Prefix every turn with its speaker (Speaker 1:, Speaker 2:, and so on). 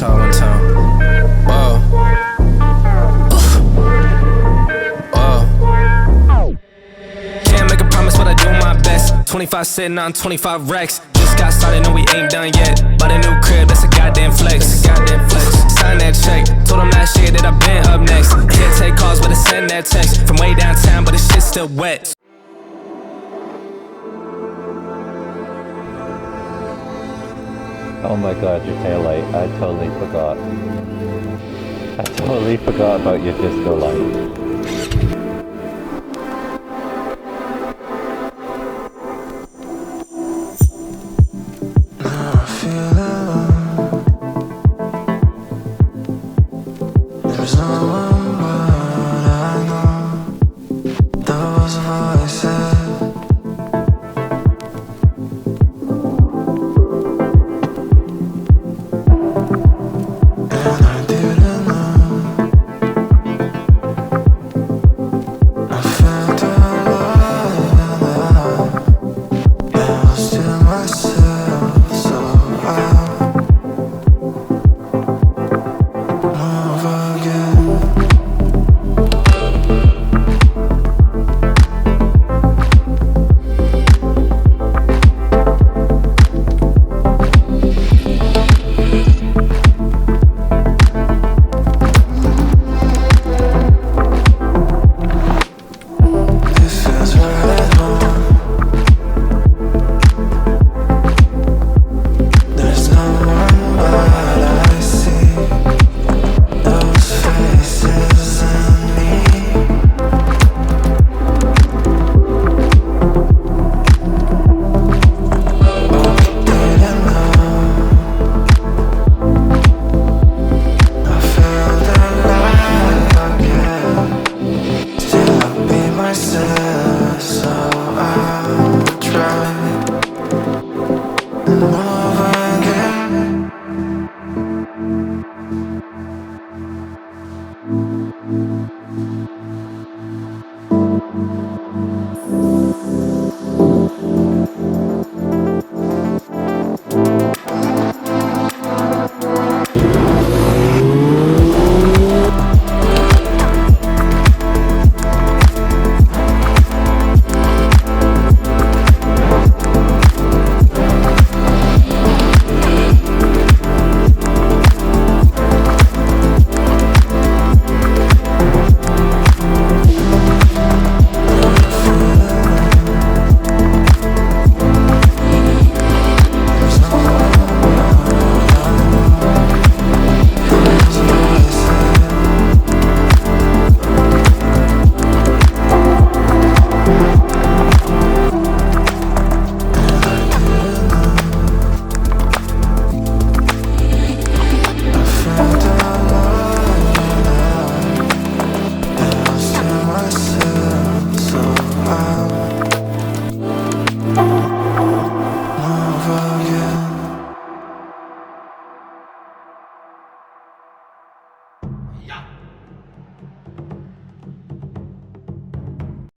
Speaker 1: talk one time. Whoa. Whoa. Can't make a promise, but I do my best. 25 sitting on 25 racks. Just got started, no, we ain't done yet. Bought a new crib, that's a goddamn flex. Sign that check. Told them last year that I been up next. Can't take calls, but I send that text. From way downtown, but the shit's still wet.
Speaker 2: Oh my god, your taillight. I totally forgot. I totally forgot about your disco light.
Speaker 3: There's no one but I know those voices. And I didn't know. I felt alive. And I was still myself, so I move again. This feels right at home. There's no one but I see those faces in me. Didn't know. I felt alive again. Still I be myself.